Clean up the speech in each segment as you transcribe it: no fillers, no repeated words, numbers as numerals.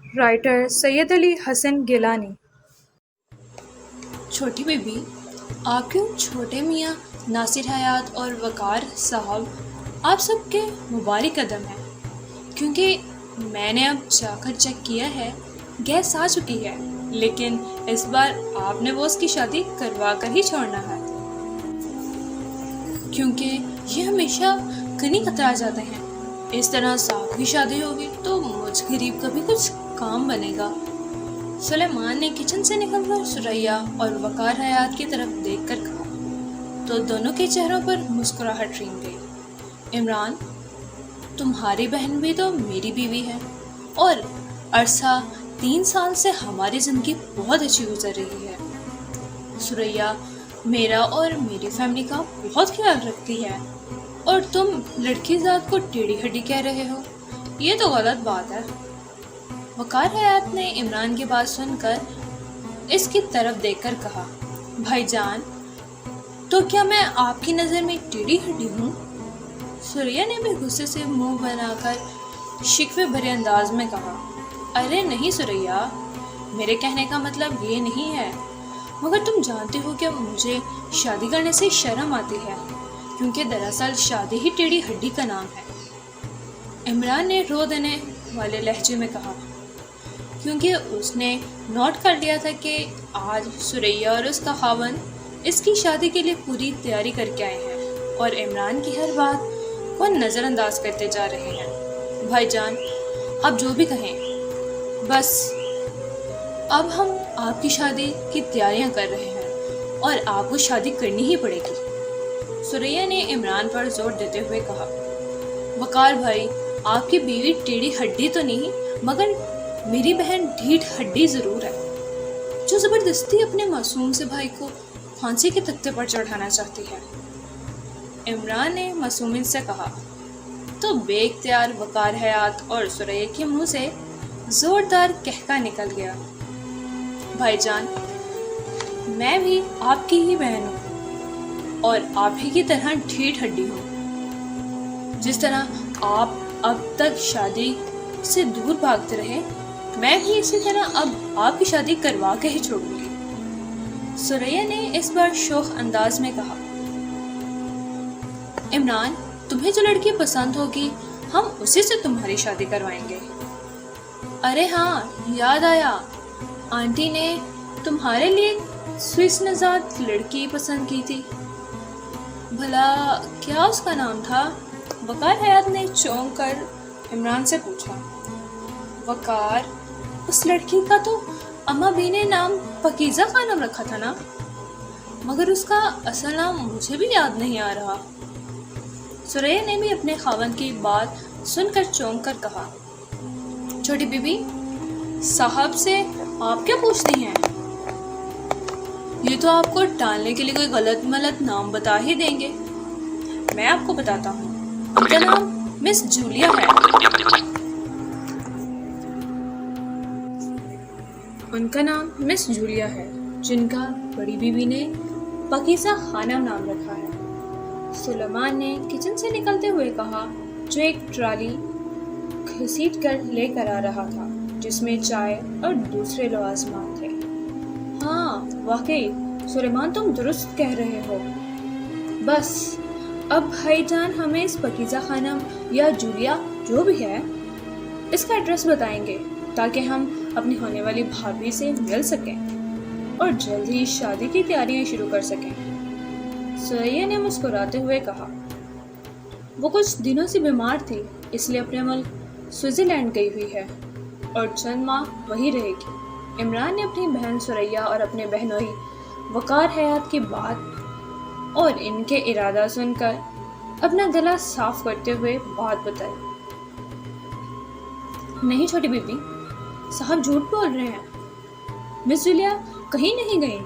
Writer سید علی حسن گیلانی۔ چھوٹی baby, آپ کے چھوٹے میاں ناصر حیات اور وقار صاحب آپ سب کے مبارک قدم ہیں، کیونکہ میں نے اب جا کر چیک کیا ہے، گیس آ چکی ہے، لیکن اس بار آپ نے بوس کی شادی کروا کر ہی چھوڑنا ہے، کیونکہ یہ ہمیشہ کنی کترا جاتے ہیں۔ اس طرح صاحب کی شادی ہوگی تو مجھ غریب کا بھی کچھ کام بنے گا۔ سلیمان نے کچن سے نکل کر سریا اور وقار حیات کی طرف دیکھ کر کہا تو دونوں کے چہروں پر مسکراہٹ رنگ گئی۔ عمران، تمہاری بہن بھی تو میری بیوی ہے، اور عرصہ 3 سال سے ہماری زندگی بہت اچھی گزر رہی ہے۔ سریا میرا اور میری فیملی کا بہت خیال رکھتی ہے، اور تم لڑکی ذات کو ٹیڑھی ہڈی کہہ رہے ہو، یہ تو غلط بات ہے۔ وقار حیات نے عمران کی بات سن کر اس کی طرف دیکھ کر کہا، بھائی جان، تو کیا میں آپ کی نظر میں ٹیڑھی ہڈی ہوں؟ سریا نے بھی غصے سے منہ بنا کر شکوے بھرے انداز میں کہا، ارے نہیں سریا، میرے کہنے کا مطلب یہ نہیں ہے، مگر تم جانتی ہو کہ مجھے شادی کرنے سے شرم آتی ہے، کیونکہ دراصل شادی ہی ٹیڑھی ہڈی کا نام ہے۔ عمران نے رو دینے والے لہجے میں کہا، کیونکہ اس نے نوٹ کر لیا تھا کہ آج سریا اور اس کا خاوند اس کی شادی کے لیے پوری تیاری کر کے آئے ہیں، اور عمران کی ہر بات کو نظر انداز کرتے جا رہے ہیں۔ بھائی جان، آپ جو بھی کہیں، بس اب ہم آپ کی شادی کی تیاریاں کر رہے ہیں، اور آپ کو شادی کرنی ہی پڑے گی۔ سریا نے عمران پر زور دیتے ہوئے کہا، وقار بھائی، آپ کی بیوی ٹیڑھی ہڈی تو نہیں، مگر میری بہن ڈھیٹ ہڈی ضرور ہے، جو زبردستی اپنے معصوم سے بھائی کو پھانسی کے تختے پر چڑھانا چاہتی ہے۔ عمران نے معصومین سے کہا تو بے اختیار وقار حیات اور سریا کے منہ سے زوردار کہکا نکل گیا، بھائی جان، میں بھی آپ کی ہی بہن ہوں، اور آپ ہی کی طرح ڈھیٹ ہڈی ہوں۔ جس طرح آپ اب تک شادی سے دور بھاگتے رہے، میں بھی اسی طرح اب آپ کی شادی کروا کے ہی چھوڑوں گی۔ سریا نے اس بار شوخ انداز میں کہا، عمران، تمہیں جو لڑکی پسند ہوگی ہم اسی سے تمہاری شادی کروائیں گے۔ ارے ہاں، یاد آیا، آنٹی نے تمہارے لیے سوئس نژاد لڑکی پسند کی تھی، بھلا کیا اس کا نام تھا؟ وقار حیات نے چونک کر عمران سے پوچھا۔ وقار، اس لڑکی کا تو اما بی نے نام پاکیزہ خانم رکھا تھا نا، مگر اس کا اصل نام مجھے بھی یاد نہیں آ رہا۔ سریا نے بھی اپنے خاوند کی بات سن کر چونک کر کہا، چھوٹی بی بی، صاحب سے آپ کیا پوچھتی ہیں؟ یہ تو آپ کو ٹالنے کے لیے کوئی غلط ملت نام بتا ہی دیں گے۔ میں آپ کو بتاتا ہوں، ان کا نام مس جولیا ہے۔ ان کا نام مس جولیا ہے، جن کا بڑی بیوی نے پاکیزہ خانم نام رکھا ہے۔ سلیمان نے کچن سے نکلتے ہوئے کہا، جو ایک ٹرالی گھسیٹ کر لے کر آ رہا تھا، جس میں چائے اور دوسرے لوازمات تھے۔ ہاں، واقعی سلیمان، تم درست کہہ رہے ہو۔ بس اب بھائی جان ہمیں اس پاکیزہ خانم یا جولیا جو بھی ہے، اس کا ایڈریس بتائیں گے، تاکہ ہم اپنی ہونے والی بھابھی سے مل سکیں اور جلد ہی شادی کی تیاریاں شروع کر سکیں۔ سریا نے مسکراتے ہوئے کہا، وہ کچھ دنوں سے بیمار تھی، اس لیے اپنے ملک سوئٹزرلینڈ گئی ہوئی ہے، اور چند ماہ وہی رہے گی۔ عمران نے اپنی بہن سریا اور اپنے بہنوئی وقار حیات کی بات اور ان کے ارادہ سن کر اپنا گلا صاف کرتے ہوئے بات بتائی۔ نہیں چھوٹی بیبی، صاحب جھوٹ بول رہے ہیں، مس جولیا کہیں نہیں گئی،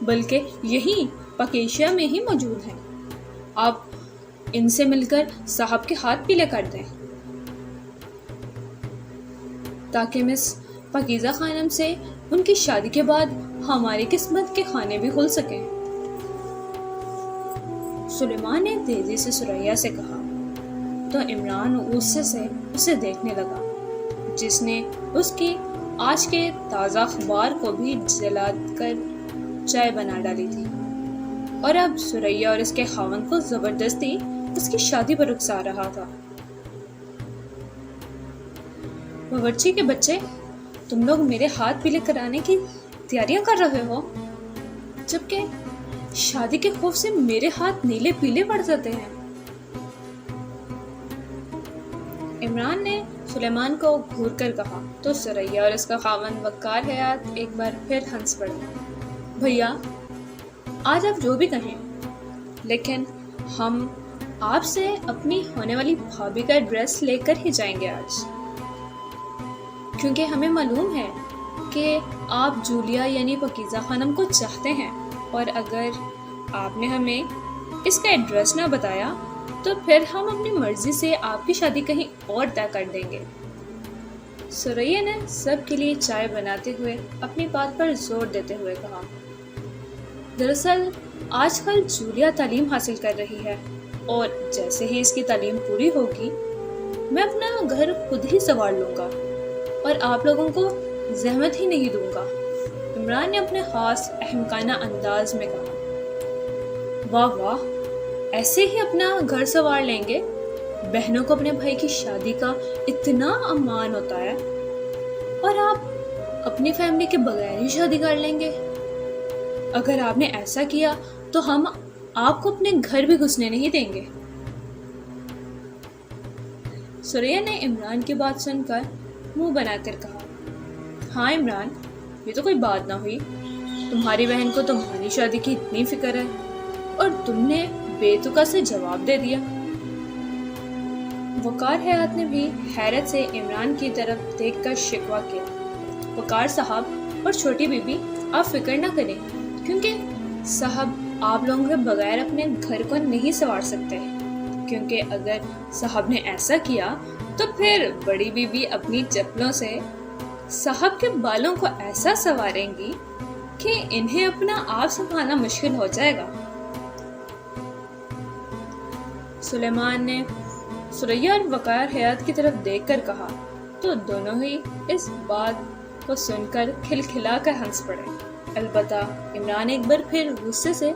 بلکہ یہی پاکیشیا میں ہی موجود ہیں۔ آپ ان سے مل کر صاحب کے ہاتھ پیلے کر دیں، تاکہ مس پاکیزہ خانم سے ان کی شادی کے بعد ہماری قسمت کے کھانے بھی کھل سکیں۔ سلیمان نے تیزی سے سریا سے کہا، تو عمران غصے سے اسے دیکھنے لگا۔ جس نے اس کی آج کے تازہ اخبار کو بھی جلا کر چائے بنا ڈالی تھی، اور اب سریا اور اس کے خاوند کو زبردستی اس کی شادی پر اکسا رہا تھا۔ باورچی کے بچے، تم لوگ میرے ہاتھ پیلے کرانے کی تیاریاں کر رہے ہو، جبکہ شادی کے خوف سے میرے ہاتھ نیلے پیلے پڑ جاتے ہیں۔ عمران نے سلیمان کو گھور کر کہا تو سریا اور اس کا خاوند وقار حیات ایک بار پھر ہنس پڑے۔ بھیا، آج آپ جو بھی کہیں، لیکن ہم آپ سے اپنی ہونے والی بھابھی کا ایڈریس لے کر ہی جائیں گے آج، کیونکہ ہمیں معلوم ہے کہ آپ جولیا یعنی پاکیزہ خانم کو چاہتے ہیں، اور اگر آپ نے ہمیں اس کا ایڈریس نہ بتایا تو پھر ہم اپنی مرضی سے آپ کی شادی کہیں اور طے کر دیں گے۔ سریا نے سب کے لیے چائے بناتے ہوئے اپنی بات پر زور دیتے ہوئے کہا، دراصل آج کل جولیا تعلیم حاصل کر رہی ہے، اور جیسے ہی اس کی تعلیم پوری ہوگی میں اپنا گھر خود ہی سنوار لوں گا اور آپ لوگوں کو زحمت ہی نہیں دوں گا۔ عمران نے اپنے خاص احمقانہ انداز میں کہا، واہ واہ، ایسے ہی اپنا گھر سنوار لیں گے؟ بہنوں کو اپنے بھائی کی شادی کا اتنا امان ہوتا ہے، اور آپ اپنی فیملی کے بغیر ہی شادی کر لیں گے؟ اگر آپ نے ایسا کیا تو ہم آپ کو اپنے گھر بھی گھسنے نہیں دیں گے۔ سریا نے عمران کی بات سن کر منہ بنا کر کہا، ہاں عمران، یہ تو کوئی بات نہ ہوئی، تمہاری بہن کو تمہاری شادی کی اتنی فکر ہے اور تم نے بے تکا سے جواب دے دیا۔ وقار حیات نے بھی حیرت سے عمران کی طرف دیکھ کر شکوہ کیا، وقار صاحب اور چھوٹی بی بی، آپ فکر نہ کریں، کیونکہ صاحب آپ لوگوں کے بغیر اپنے گھر کو نہیں سنوار سکتے، کیونکہ اگر صاحب نے ایسا کیا تو پھر بڑی بی بی اپنی چپلوں سے صاحب کے بالوں کو ایسا سنواریں گی کہ انہیں اپنا آپ سنبھالنا مشکل ہو جائے گا۔ سلیمان نے سریا اور وقار حیات کی طرف دیکھ کر کہا تو دونوں ہی اس بات کو سن کر کھلکھلا کر ہنس پڑے۔ البتہ عمران ایک بار پھر غصے سے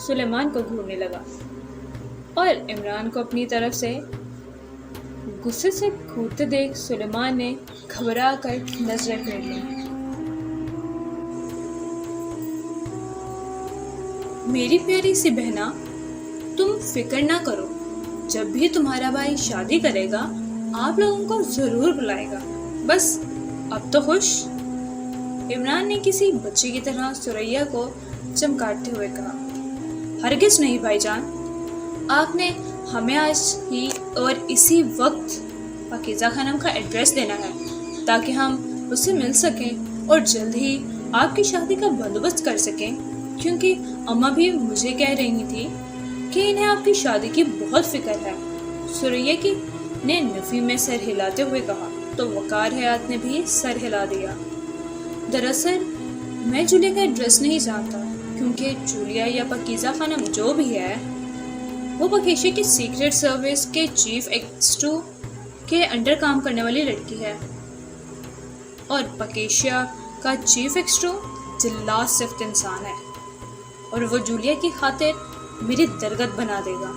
سلیمان کو گھورنے لگا، اور عمران کو اپنی طرف سے غصے سے گھورتے دیکھ سلیمان نے گھبرا کر نظریں پھیر لیں۔ میری پیاری سی بہنا، تم فکر نہ کرو، جب بھی تمہارا بھائی شادی کرے گا آپ لوگوں کو ضرور بلائے گا، بس اب تو خوش؟ عمران نے کسی بچے کی طرح سریا کو چمکاتے ہوئے کہا، ہرگز نہیں بھائی جان، آپ نے ہمیں آج ہی اور اسی وقت پاکیزہ خانم کا ایڈریس دینا ہے تاکہ ہم اس سے مل سکیں اور جلد ہی آپ کی شادی کا بندوبست کر سکیں، کیونکہ اماں بھی مجھے کہہ رہی تھی کہ انہیں آپ کی شادی کی بہت فکر ہے۔ سریا کی نے نفی میں سر ہلاتے ہوئے کہا تو وقار حیات نے بھی سر ہلا دیا۔ دراصل میں جولیا کا ایڈریس نہیں جانتا، کیونکہ جولیا یا پاکیزہ خانم جو بھی ہے وہ پاکیشا کی سیکرٹ سروس کے چیف ایکسٹرو کے انڈر کام کرنے والی لڑکی ہے، اور پاکیشا کا چیف ایکسٹرو جلاد صفت انسان ہے، اور وہ جولیا کی خاطر میری درگت بنا دے گا،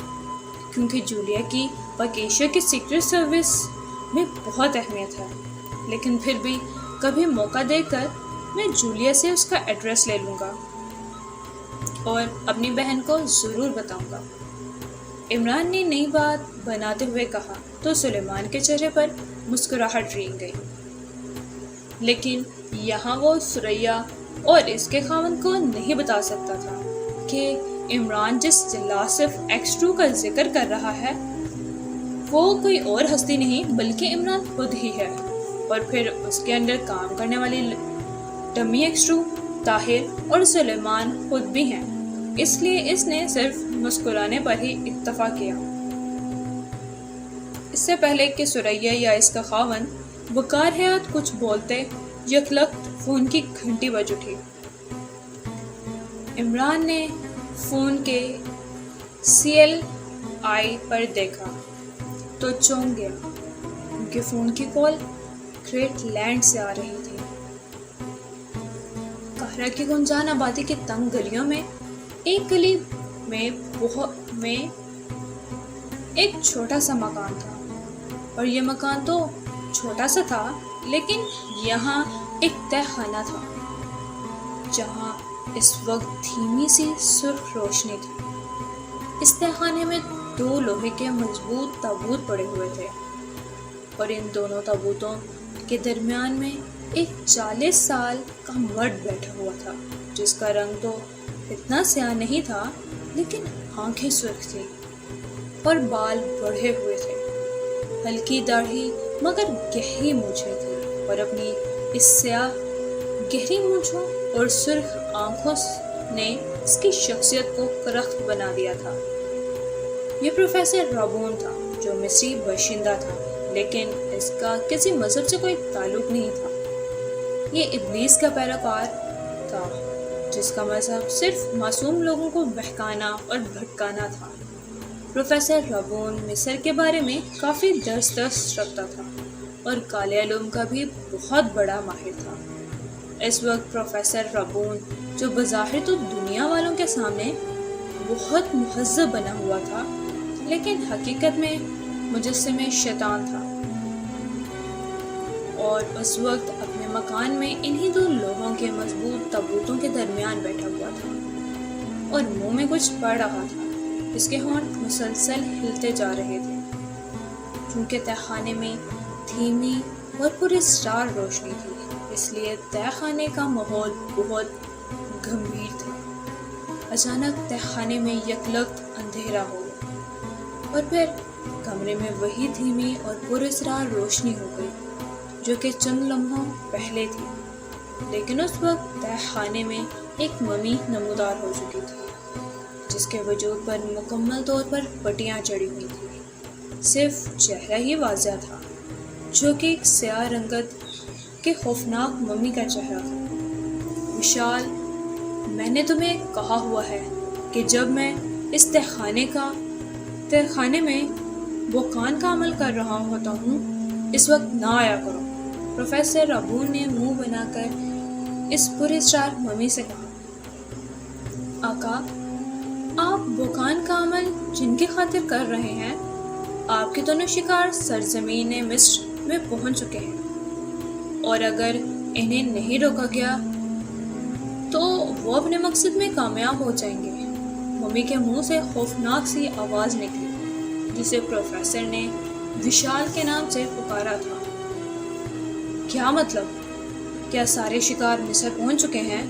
کیونکہ جولیا کی پاکیشا کی سیکرٹ سروس میں بہت اہمیت ہے، لیکن پھر بھی کبھی موقع دے کر میں جولیا سے اس کا ایڈریس لے لوں گا اور اپنی بہن کو ضرور بتاؤں گا۔ عمران نے نئی بات بناتے ہوئے کہا تو سلیمان کے چہرے پر مسکراہٹ رینگ گئی، لیکن یہاں وہ سریا اور اس کے خاوند کو نہیں بتا سکتا تھا کہ عمران جس جلاسف ایکسٹرو کا ذکر کر رہا ہے وہ کوئی اور ہستی نہیں بلکہ عمران خود ہی ہے، اور پھر اس کے اندر کام کرنے والی ڈمی ایکسٹرو طاہر اور سلیمان خود بھی ہیں، اس لیے اس نے صرف مسکرانے پر ہی اتفاق کیا۔ اس سے پہلے کہ سریا یا اس کا خاوند وقار حیات کچھ بولتے، یکلخت فون کی گھنٹی بج اٹھی۔ عمران نے فون کے CLI پر دیکھا تو چونک گیا، کیونکہ فون کی کال گریٹ لینڈ سے آ رہی تھی۔ قاہرہ کی گنجان آبادی کی تنگ گلیوں میں ایک گلی میں ایک چھوٹا سا مکان تھا، اور یہ مکان تو چھوٹا سا تھا، لیکن یہاں ایک تہہ خانہ تھا جہاں اس وقت دھیمی سی سرخ روشنی تھی۔ اس تہہ خانے میں 2 لوہے کے مضبوط تابوت پڑے ہوئے تھے، اور ان دونوں تابوتوں کے درمیان میں ایک 40 سال کا مرد بیٹھا ہوا تھا، جس کا رنگ تو اتنا سیاہ نہیں تھا، لیکن آنکھیں سرخ تھی اور بال بڑھے ہوئے تھے۔ ہلکی داڑھی مگر گہری مونچھیں تھی، اور اپنی اس سیاہ گہری مونچھوں اور سرخ آنکھوں نے اس کی شخصیت کو کرخت بنا دیا تھا۔ یہ پروفیسر رابون تھا، جو مصری باشندہ تھا، لیکن اس کا کسی مذہب سے کوئی تعلق نہیں تھا۔ یہ ابلیس کا پیروکار تھا، جس کا مذہب صرف معصوم لوگوں کو بہکانا اور بھٹکانا تھا۔ پروفیسر رابون مصر کے بارے میں کافی دست رکھتا تھا، اور کالے علوم کا بھی بہت بڑا ماہر تھا۔ اس وقت پروفیسر رابون، جو بظاہر تو دنیا والوں کے سامنے بہت مہذب بنا ہوا تھا، لیکن حقیقت میں مجسمِ شیطان تھا، اور اس وقت اپنے مکان میں انہی 2 لوہوں کے مضبوط تابوتوں کے درمیان بیٹھا ہوا تھا، اور منہ میں کچھ پڑھ رہا تھا۔ اس کے ہونٹ مسلسل ہلتے جا رہے تھے، چونکہ تہہ خانے میں دھیمی اور پراسرار روشنی تھی، اس لیے تہہ خانے کا ماحول بہت گمبھیر تھا۔ اچانک تہہ خانے میں یکلخت اندھیرا ہو گیا، اور پھر کمرے میں وہی دھیمی اور پراسرار روشنی ہو گئی جو کہ چند لمحوں پہلے تھی، لیکن اس وقت تہہ خانے میں ایک ممی نمودار ہو چکی تھی، جس کے وجود پر مکمل طور پر پٹیاں چڑھی ہوئی تھیں۔ صرف چہرہ ہی واضح تھا، جو کہ ایک سیاہ رنگت کے خوفناک ممی کا چہرہ تھا۔ وشال، میں نے تمہیں کہا ہوا ہے کہ جب میں اس تہہ خانے میں بوکان کا عمل کر رہا ہوتا ہوں، اس وقت نہ آیا کرو۔ پروفیسر رابون نے منہ بنا کر اس پراسرار ممی سے کہا، آقا، آپ بوکان کا عمل جن کی خاطر کر رہے ہیں، آپ کے دونوں شکار سرزمین مصر میں پہنچ چکے ہیں، اور اگر انہیں نہیں روکا گیا تو وہ اپنے مقصد میں کامیاب ہو جائیں گے۔ ممی کے منہ سے خوفناک سی آواز نکلی، جسے پروفیسر نے وشال کے نام سے پکارا تھا۔ کیا مطلب؟ کیا سارے شکار مصر پہنچ چکے ہیں؟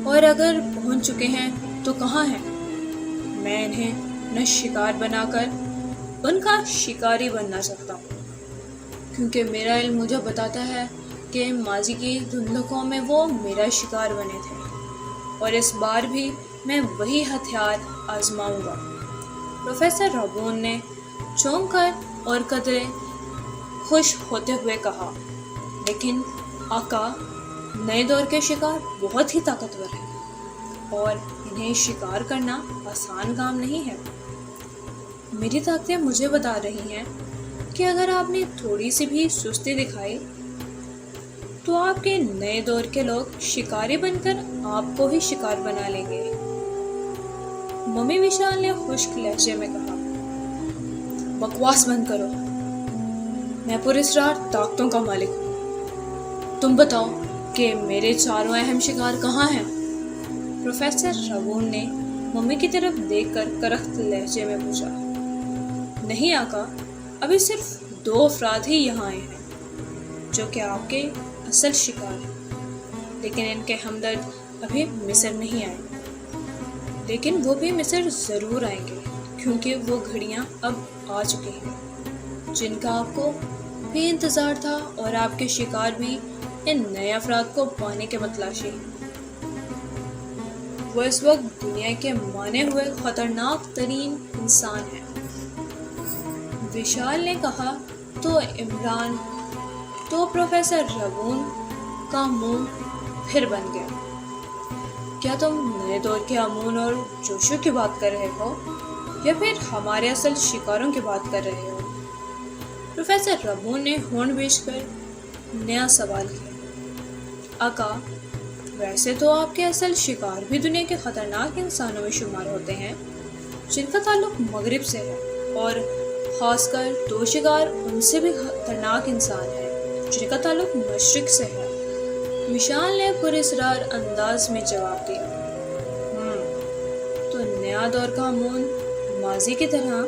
اور اگر پہنچ چکے ہیں تو کہاں ہیں؟ میں انہیں نہ شکار بنا کر ان کا شکاری بننا چاہتا ہوں، کیونکہ میرا علم مجھے بتاتا ہے کہ ماضی کی دھندلکوں میں وہ میرا شکار بنے تھے، اور اس بار بھی میں وہی ہتھیار آزماؤں گا۔ پروفیسر رابون نے چونک کر اور قدرے خوش ہوتے ہوئے کہا، لیکن آقا، نئے دور کے شکار بہت ہی طاقتور ہیں، اور انہیں شکار کرنا آسان کام نہیں ہے۔ میری طاقتیں مجھے بتا رہی ہیں کہ اگر آپ نے تھوڑی سی بھی سستی دکھائی تو آپ کے نئے دور کے لوگ شکاری بن کر آپ کو ہی شکار بنا لیں گے۔ ممی وشال نے خشک لہجے میں کہا، بکواس بند کرو، میں پراسرار طاقتوں کا مالک ہوں۔ تم بتاؤ کہ میرے چاروں اہم شکار کہاں ہیں؟ پروفیسر رابون نے ممی کی طرف دیکھ کر کرخت لہجے میں پوچھا۔ نہیں آقا، ابھی صرف 2 افراد ہی یہاں آئے ہیں جو کہ آپ کے اصل شکار ہیں، لیکن ان کے ہمدرد ابھی مصر نہیں آئے، لیکن وہ بھی مصر ضرور آئیں گے، کیونکہ وہ گھڑیاں اب آ چکی ہیں جن کا آپ کو بھی انتظار تھا، اور آپ کے شکار بھی ان نئے افراد کو پانے کے متلاشی ہیں۔ وہ اس وقت دنیا کے مانے ہوئے خطرناک ترین انسان ہیں۔ وشال نے کہا تو پروفیسر رابون کا منہ پھر بن گیا۔ کیا تم نئے دور کے امون اور جوشو کی بات کر رہے ہو، یا پھر ہمارے اصل شکاروں کی بات کر رہے ہو؟ پروفیسر رابون نے ہونٹ بیچ کر نیا سوال کیا۔ آقا، ویسے تو آپ کے اصل شکار بھی دنیا کے خطرناک انسانوں میں شمار ہوتے ہیں، جن کا تعلق مغرب سے ہے، اور خاص کر 2 شکار ان سے بھی خطرناک انسان ہیں جن کا تعلق مشرق سے ہے۔ وشال نے پراسرار انداز میں جواب دیا، تو نیا دور کا امون ماضی کی طرح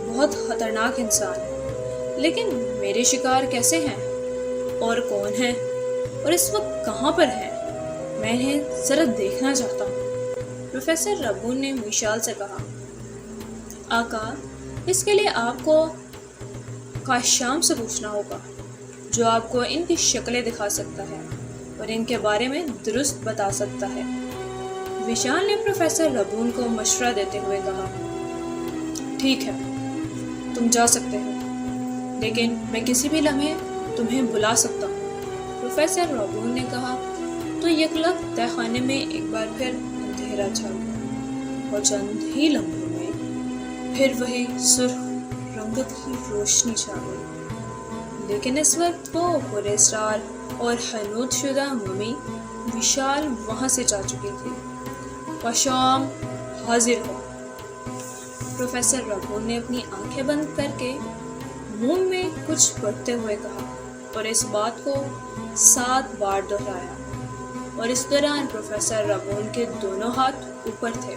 بہت خطرناک انسان ہے، لیکن میرے شکار کیسے ہیں اور کون ہیں اور اس وقت کہاں پر ہیں؟ میں انہیں ذرا دیکھنا چاہتا ہوں۔ پروفیسر ربون نے وشال سے کہا، آقا، اس کے لیے آپ کو کاشام سے پوچھنا ہوگا، جو آپ کو ان کی شکلیں دکھا سکتا ہے اور ان کے بارے میں درست بتا سکتا ہے۔ وشال نے پروفیسر ربون کو مشورہ دیتے ہوئے کہا، ٹھیک ہے، تم جا سکتے ہو، لیکن میں کسی بھی لمحے تمہیں بلا سکتا ہوں۔ پروفیسر ربون نے کہا تو یکلخت تہہ خانے میں ایک بار پھر اندھیرا چھا گیا اور چند ہی لمحوں میں پھر وہی سرخ رنگت کی روشنی چھا گئی، لیکن اس وقت وہ پراسرار اور حنوط شدہ ممی وشال وہاں سے جا چکی تھی۔ کاشام حاضر ہو۔ پروفیسر ربون نے اپنی آنکھیں بند کر کے منہ میں کچھ پڑھتے ہوئے کہا اور اس بات کو 7 بار دہرایا، اور اس دوران پروفیسر ربون کے دونوں ہاتھ اوپر تھے۔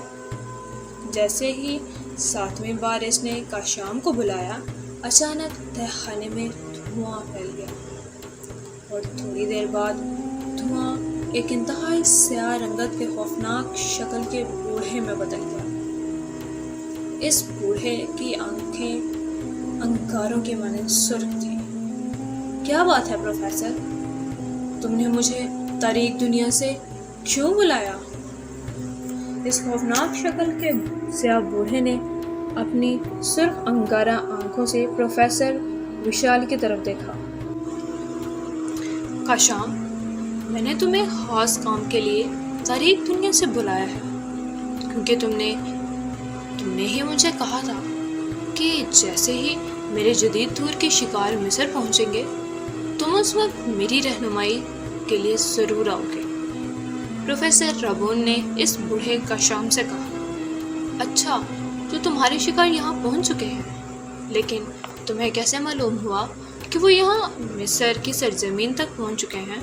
جیسے ہی 7ویں بار اس نے کاشام کو بلایا، اچانک تہہ خانے میں دھواں پھیل گیا، اور تھوڑی دیر بعد دھواں ایک انتہائی سیاہ رنگت کے خوفناک شکل کے بوڑھے میں بدل گیا۔ اس بوڑھے کی آنکھیں انگاروں کی مانند سرخ تھیں۔ کیا بات ہے پروفیسر، تم نے مجھے تاریک دنیا سے کیوں بلایا؟ اس خوفناک شکل کے سیاہ بوڑھے نے اپنی سرخ انگارہ آنکھوں سے پروفیسر وشال کی طرف دیکھا۔ کاشام، میں نے تمہیں خاص کام کے لیے تاریک دنیا سے بلایا ہے، کیونکہ تم نے ہی مجھے کہا تھا کہ جیسے ہی میرے جدید دور کے شکار مصر پہنچیں گے، تم اس وقت میری رہنمائی کے لیے ضرور آؤ گے۔ پروفیسر ربون نے اس بوڑھے کاشام سے کہا، اچھا، تو تمہارے شکار یہاں پہنچ چکے ہیں، لیکن تمہیں کیسے معلوم ہوا کہ وہ یہاں مصر کی سرزمین تک پہنچ چکے ہیں؟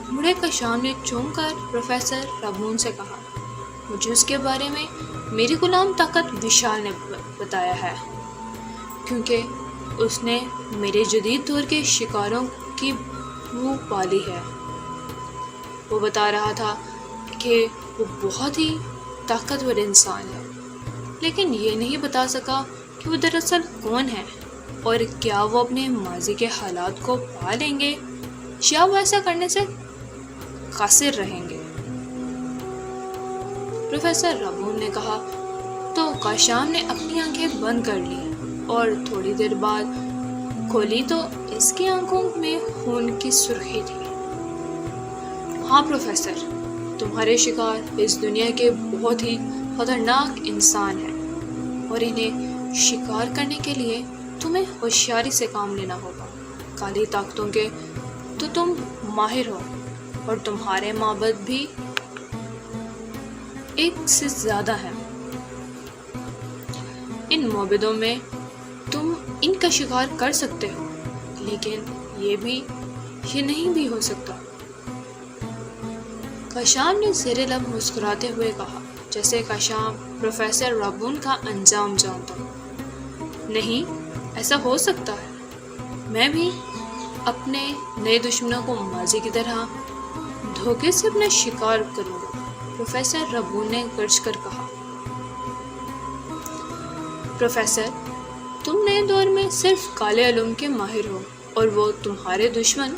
بوڑھے کاشام نے چونک کر پروفیسر ربون سے کہا، مجھے اس کے بارے میں میری غلام طاقت وشال نے بتایا ہے، کیونکہ اس نے میرے جدید دور کے شکاروں کی بو پالی ہے۔ وہ بتا رہا تھا کہ وہ بہت ہی طاقتور انسان ہے، لیکن یہ نہیں بتا سکا کہ وہ دراصل کون ہے اور کیا وہ اپنے ماضی کے حالات کو پا لیں گے یا وہ ایسا کرنے سے قاصر رہیں گے۔ پروفیسر ربون نے کہا تو کاشام نے اپنی آنکھیں بند کر لی اور تھوڑی دیر بعد کھولی تو اس کی آنکھوں میں خون کی سرخی تھی۔ ہاں پروفیسر، تمہارے شکار اس دنیا کے بہت ہی خطرناک انسان ہیں، اور انہیں شکار کرنے کے لیے تمہیں ہوشیاری سے کام لینا ہوگا۔ کالی طاقتوں کے تو تم ماہر ہو، اور تمہارے معبد بھی ایک سے زیادہ ہیں۔ ان معبدوں میں تم ان کا شکار کر سکتے ہو، لیکن یہ نہیں بھی ہو سکتا۔ کاشام نے زیر لب مسکراتے ہوئے کہا، جیسے کاشام پروفیسر ربون کا انجام جانتا ہو۔ نہیں، ایسا ہو سکتا ہے۔ میں بھی اپنے نئے دشمنوں کو ماضی کی طرح دھوکے سے اپنا شکار کروں گا، پروفیسر ربون نے گرج کر کہا۔ پروفیسر، تم نئے دور میں صرف کالے علوم کے ماہر ہو، اور وہ تمہارے دشمن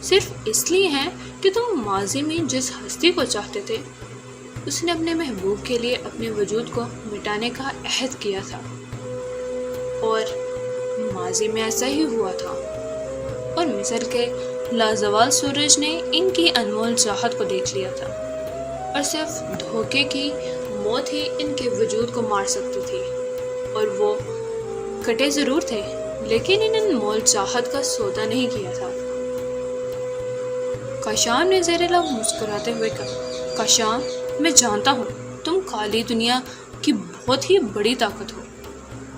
صرف اس لیے ہیں کہ تم ماضی میں جس ہستی کو چاہتے تھے، اس نے اپنے محبوب کے لیے اپنے وجود کو مٹانے کا عہد کیا تھا، اور ماضی میں ایسا ہی ہوا تھا، اور مصر کے لازوال سورج نے ان کی انمول چاہت کو دیکھ لیا تھا، اور صرف دھوکے کی موت ہی ان کے وجود کو مار سکتی تھی، اور وہ کٹے ضرور تھے لیکن انہیں مول چاہت کا سودا نہیں کیا تھا۔ کاشان نے زیر لب مسکراتے ہوئے کہا، کاشان، میں جانتا ہوں تم کالی دنیا کی بہت ہی بڑی طاقت ہو،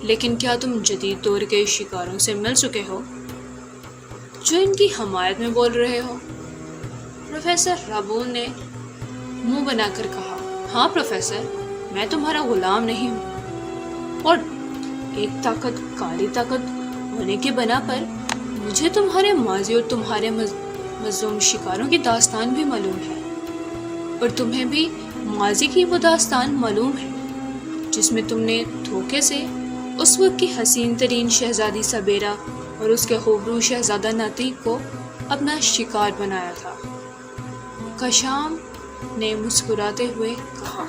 لیکن کیا تم جدید دور کے شکاروں سے مل چکے ہو جو ان کی حمایت میں بول رہے ہو؟ پروفیسر رابون نے منہ بنا کر کہا، ہاں پروفیسر، میں تمہارا غلام نہیں ہوں، اور ایک طاقت کالی طاقت ہونے کے بنا پر مجھے تمہارے ماضی اور تمہارے مظلوم شکاروں کی داستان بھی معلوم ہے، اور تمہیں بھی ماضی کی وہ داستان معلوم ہے جس میں تم نے دھوکے سے اس وقت کی حسین ترین شہزادی سبیرا اور اس کے خوبرو شہزادہ ناطق کو اپنا شکار بنایا تھا۔ کاشان نے مسکراتے ہوئے کہا،